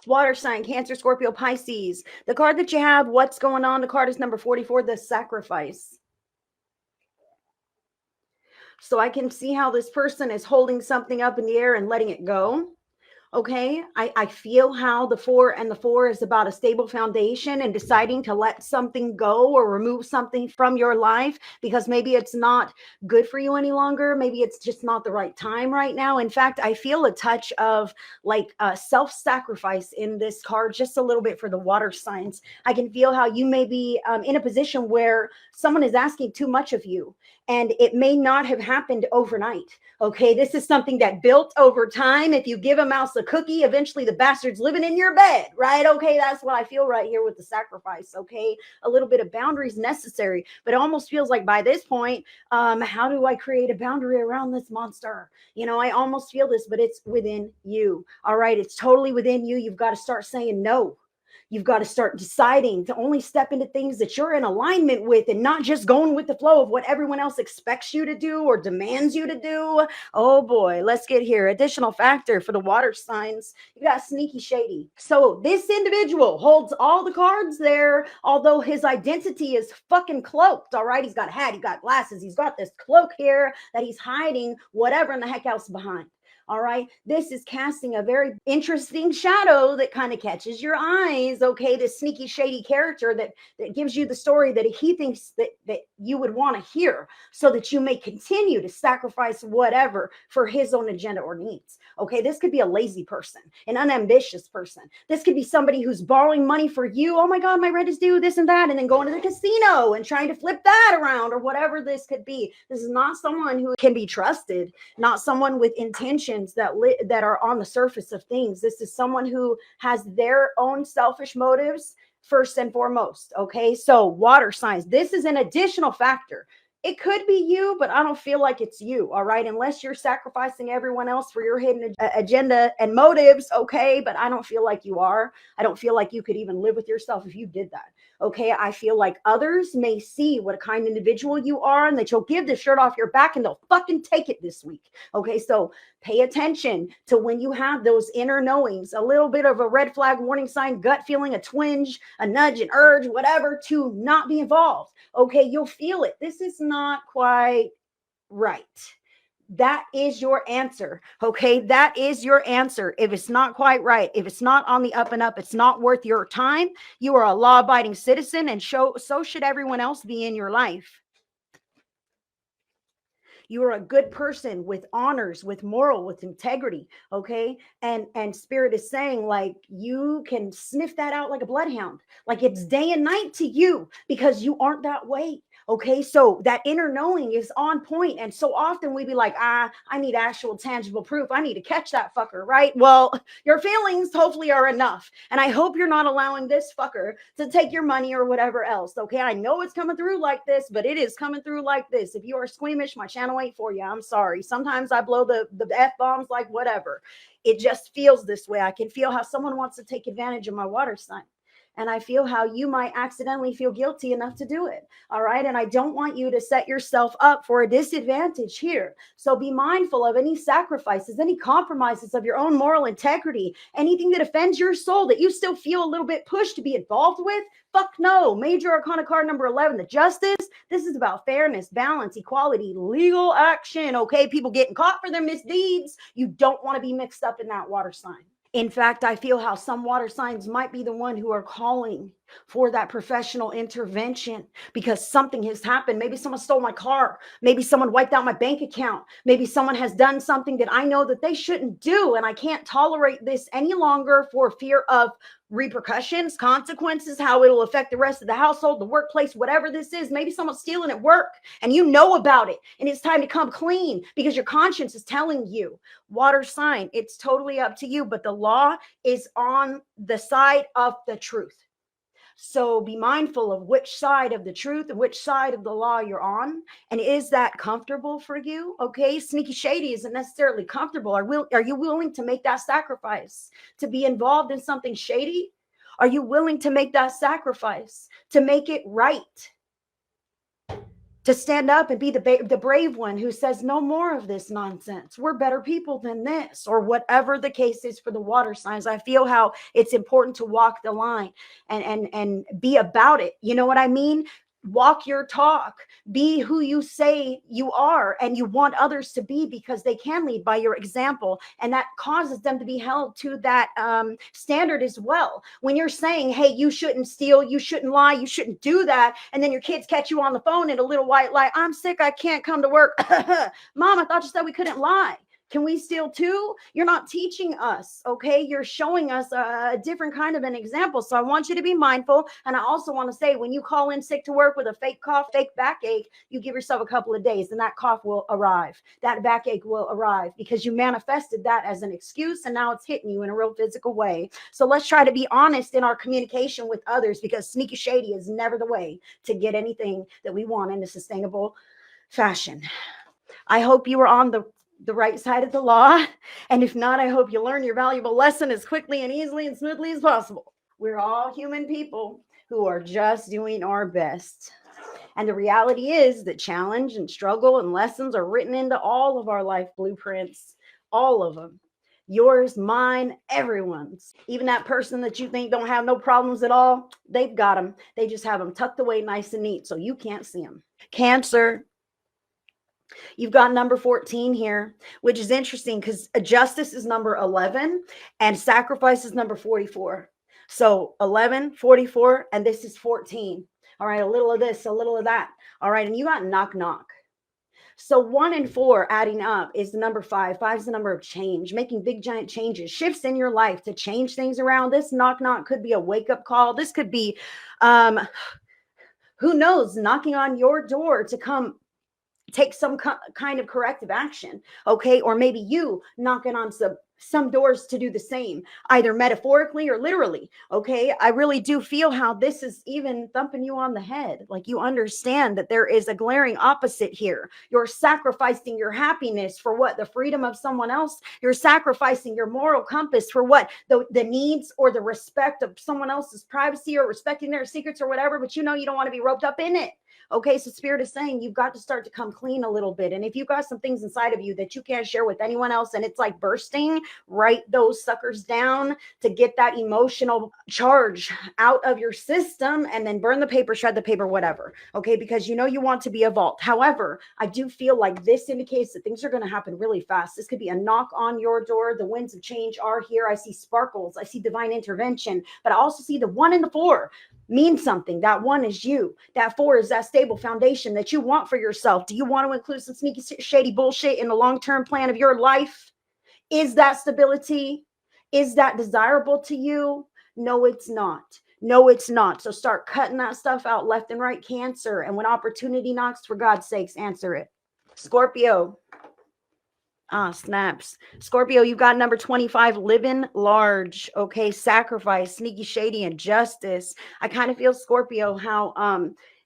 Water sign, Cancer, Scorpio, Pisces. The card that you have, what's going on? The card is number 44, the sacrifice. So I can see how this person is holding something up in the air and letting it go. Okay, I feel how the 4 is about a stable foundation and deciding to let something go or remove something from your life because maybe it's not good for you any longer. Maybe it's just not the right time right now. In fact, I feel a touch of like self-sacrifice in this card, just a little bit for the water signs. I can feel how you may be in a position where someone is asking too much of you, and it may not have happened overnight. Okay, this is something that built over time. If you give a mouse a cookie, eventually the bastard's living in your bed, right? Okay, that's what I feel right here with the sacrifice. Okay, a little bit of boundaries necessary, but it almost feels like by this point, how do I create a boundary around this monster? You know, I almost feel this, but it's within you. All right, it's totally within you. You've got to start saying no. You've got to start deciding to only step into things that you're in alignment with and not just going with the flow of what everyone else expects you to do or demands you to do. Oh boy, let's get here. Additional factor for the water signs. You got sneaky shady. So this individual holds all the cards there, although his identity is fucking cloaked. All right, he's got a hat, he's got glasses, he's got this cloak here that he's hiding whatever in the heck else behind. All right, this is casting a very interesting shadow that kind of catches your eyes. Okay, this sneaky shady character that gives you the story that he thinks that you would want to hear, so that you may continue to sacrifice whatever for his own agenda or needs. Okay, this could be a lazy person, an unambitious person. This could be somebody who's borrowing money for you. Oh my God, my rent is due, this and that, and then going to the casino and trying to flip that around or whatever this could be. This is not someone who can be trusted, not someone with intention that are on the surface of things. This is someone who has their own selfish motives first and foremost. Okay, so water signs, this is an additional factor. It could be you, but I don't feel like it's you. All right, unless you're sacrificing everyone else for your hidden agenda and motives. Okay, but I don't feel like you are. I don't feel like you could even live with yourself if you did that. Okay, I feel like others may see what a kind individual you are and that you'll give the shirt off your back and they'll fucking take it this week. Okay, so pay attention to when you have those inner knowings, a little bit of a red flag, warning sign, gut feeling, a twinge, a nudge, an urge, whatever, to not be involved. Okay, you'll feel it. This is not quite right. That is your answer. Okay, that is your answer. If it's not quite right, if it's not on the up and up, it's not worth your time. You are a law-abiding citizen, and so should everyone else be in your life. You are a good person with honors, with moral, with integrity. Okay, and spirit is saying, like, you can sniff that out like a bloodhound, like it's day and night to you, because you aren't that way. Okay, so that inner knowing is on point. And so often we be like, I need actual tangible proof. I need to catch that fucker, right? Well, your feelings hopefully are enough. And I hope you're not allowing this fucker to take your money or whatever else. Okay, I know it's coming through like this, but it is coming through like this. If you are squeamish, my channel ain't for you. I'm sorry. Sometimes I blow the F-bombs like whatever. It just feels this way. I can feel how someone wants to take advantage of my water sign. And I feel how you might accidentally feel guilty enough to do it. All right. And I don't want you to set yourself up for a disadvantage here. So be mindful of any sacrifices, any compromises of your own moral integrity, anything that offends your soul that you still feel a little bit pushed to be involved with. Fuck no. Major Arcana card number 11, the Justice. This is about fairness, balance, equality, legal action. Okay. People getting caught for their misdeeds. You don't want to be mixed up in that water sign. In fact, I feel how some water signs might be the one who are calling for that professional intervention because something has happened. Maybe someone stole my car. Maybe someone wiped out my bank account. Maybe someone has done something that I know that they shouldn't do. And I can't tolerate this any longer for fear of repercussions, consequences, how it'll affect the rest of the household, the workplace, whatever this is. Maybe someone's stealing at work and you know about it and it's time to come clean because your conscience is telling you. Water sign, it's totally up to you, but the law is on the side of the truth. So be mindful of which side of the truth and which side of the law you're on. And is that comfortable for you? Okay, sneaky shady isn't necessarily comfortable. Are you willing to make that sacrifice to be involved in something shady? Are you willing to make that sacrifice to make it right? to stand up and be the brave one who says, no more of this nonsense. We're better people than this, or whatever the case is for the water signs. I feel how it's important to walk the line and be about it. You know what I mean? Walk your talk, be who you say you are and you want others to be, because they can lead by your example, and that causes them to be held to that standard as well. When you're saying, hey, you shouldn't steal, you shouldn't lie, you shouldn't do that, and then your kids catch you on the phone in a little white lie, I'm sick, I can't come to work. Mom, I thought you said we couldn't lie. Can we steal too? You're not teaching us, okay? You're showing us a different kind of an example. So I want you to be mindful. And I also want to say, when you call in sick to work with a fake cough, fake backache, you give yourself a couple of days and that cough will arrive. That backache will arrive because you manifested that as an excuse, and now it's hitting you in a real physical way. So let's try to be honest in our communication with others, because sneaky shady is never the way to get anything that we want in a sustainable fashion. I hope you were on the right side of the law. And if not, I hope you learn your valuable lesson as quickly and easily and smoothly as possible. We're all human people who are just doing our best. And the reality is that challenge and struggle and lessons are written into all of our life blueprints, all of them. Yours, mine, everyone's. Even that person that you think don't have no problems at all, they've got them. They just have them tucked away nice and neat so you can't see them. Cancer. You've got number 14 here, which is interesting because justice is number 11 and sacrifice is number 44. So 11, 44, and this is 14. All right, a little of this, a little of that. All right, and you got knock, knock. So 1 and 4 adding up is the number 5. 5 is the number of change, making big, giant changes, shifts in your life to change things around. This knock, knock could be a wake-up call. This could be, who knows, knocking on your door to come take some kind of corrective action, okay? Or maybe you knocking on some doors to do the same, either metaphorically or literally, okay? I really do feel how this is even thumping you on the head. Like, you understand that there is a glaring opposite here. You're sacrificing your happiness for what? The freedom of someone else? You're sacrificing your moral compass for what? The needs or the respect of someone else's privacy, or respecting their secrets or whatever, but you know you don't want to be roped up in it. Okay, so Spirit is saying you've got to start to come clean a little bit. And if you've got some things inside of you that you can't share with anyone else and it's like bursting, write those suckers down to get that emotional charge out of your system, and then burn the paper, shred the paper, whatever. Okay, because you know you want to be a vault. However, I do feel like this indicates that things are going to happen really fast. This could be a knock on your door. The winds of change are here. I see sparkles. I see divine intervention, but I also see the 1 and the 4 mean something. That 1 is you. That 4 is that stable foundation that you want for yourself. Do you want to include some sneaky, shady bullshit in the long-term plan of your life? Is that stability? Is that desirable to you? No, it's not. No, it's not. So start cutting that stuff out left and right, Cancer. And when opportunity knocks, for God's sakes, answer it. Scorpio. Snaps. Scorpio, you've got number 25, living large. Okay, sacrifice, sneaky, shady, and justice. I kind of feel, Scorpio, how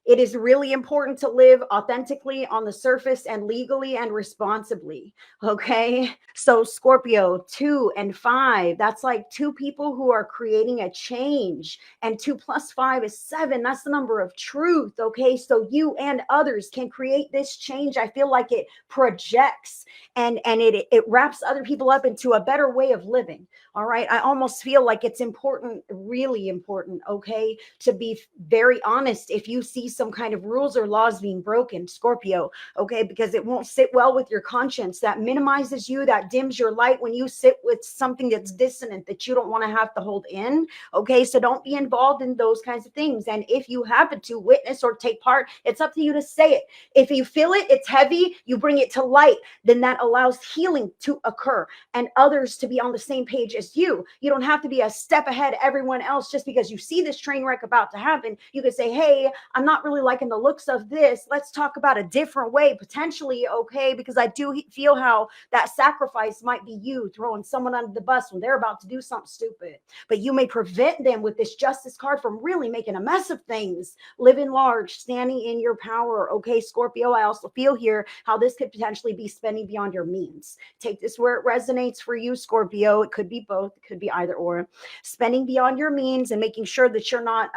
it is really important to live authentically on the surface and legally and responsibly. Okay, so Scorpio, 2 and 5, that's like 2 people who are creating a change, and 2 plus 5 is 7. That's the number of truth. Okay, so you and others can create this change. I feel like it projects and it wraps other people up into a better way of living. All right, I almost feel like it's important, really important, okay, to be very honest if you see some kind of rules or laws being broken, Scorpio, okay, because it won't sit well with your conscience. That minimizes you, that dims your light when you sit with something that's dissonant that you don't want to have to hold in, okay? So don't be involved in those kinds of things. And if you happen to witness or take part, it's up to you to say it. If you feel it, it's heavy, you bring it to light, then that allows healing to occur and others to be on the same page as you. You don't have to be a step ahead everyone else just because you see this train wreck about to happen. You could say, hey, I'm not really liking the looks of this. Let's talk about a different way, potentially, okay? Because I do feel how that sacrifice might be you throwing someone under the bus when they're about to do something stupid. But you may prevent them with this justice card from really making a mess of things. Living large, standing in your power, okay, Scorpio? I also feel here how this could potentially be spending beyond your means. Take this where it resonates for you, Scorpio. It could be both. It could be either or. Spending beyond your means and making sure that you're not,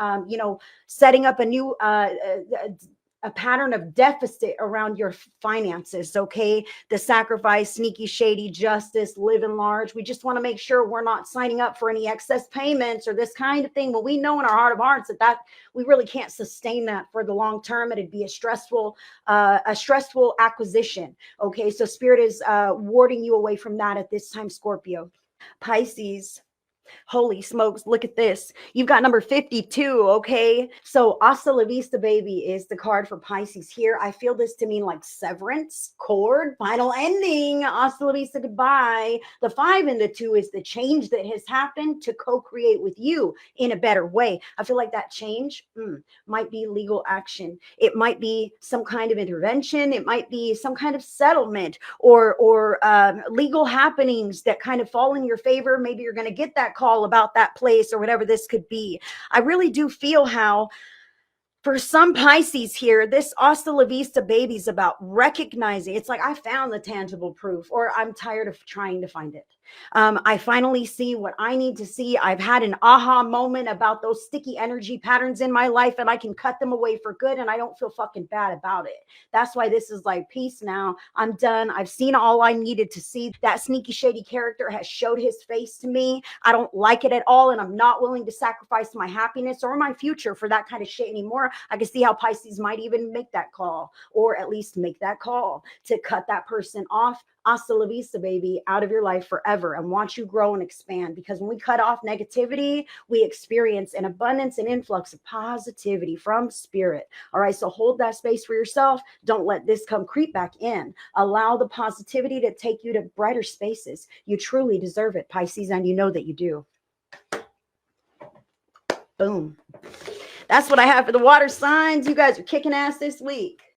setting up a new a pattern of deficit around your finances, okay? The sacrifice, sneaky, shady, justice, living large. We just want to make sure we're not signing up for any excess payments or this kind of thing. Well, we know in our heart of hearts that we really can't sustain that for the long term. It'd be a stressful acquisition, okay? So Spirit is warding you away from that at this time, Scorpio. Pisces. Holy smokes, look at this. You've got number 52, okay? So hasta la vista, baby, is the card for Pisces here. I feel this to mean like severance, chord, final ending, hasta la vista, goodbye. The 5 and the 2 is the change that has happened to co-create with you in a better way. I feel like that change might be legal action. It might be some kind of intervention. It might be some kind of settlement or legal happenings that kind of fall in your favor. Maybe you're going to get that call about that place or whatever this could be. I really do feel how for some Pisces here, this hasta la vista baby is about recognizing. It's like, I found the tangible proof, or I'm tired of trying to find it. I finally see what I need to see. I've had an aha moment about those sticky energy patterns in my life, and I can cut them away for good, and I don't feel fucking bad about it. That's why this is like, peace now. I'm done. I've seen all I needed to see. That sneaky, shady character has showed his face to me. I don't like it at all, and I'm not willing to sacrifice my happiness or my future for that kind of shit anymore. I can see how Pisces might even make that call, or at least make that call to cut that person off. Hasta la vista, baby, out of your life forever, and watch you grow and expand. Because when we cut off negativity, we experience an abundance and influx of positivity from Spirit. All right, so hold that space for yourself. Don't let this come creep back in. Allow the positivity to take you to brighter spaces. You truly deserve it, Pisces, and you know that you do. Boom. That's what I have for the water signs. You guys are kicking ass this week.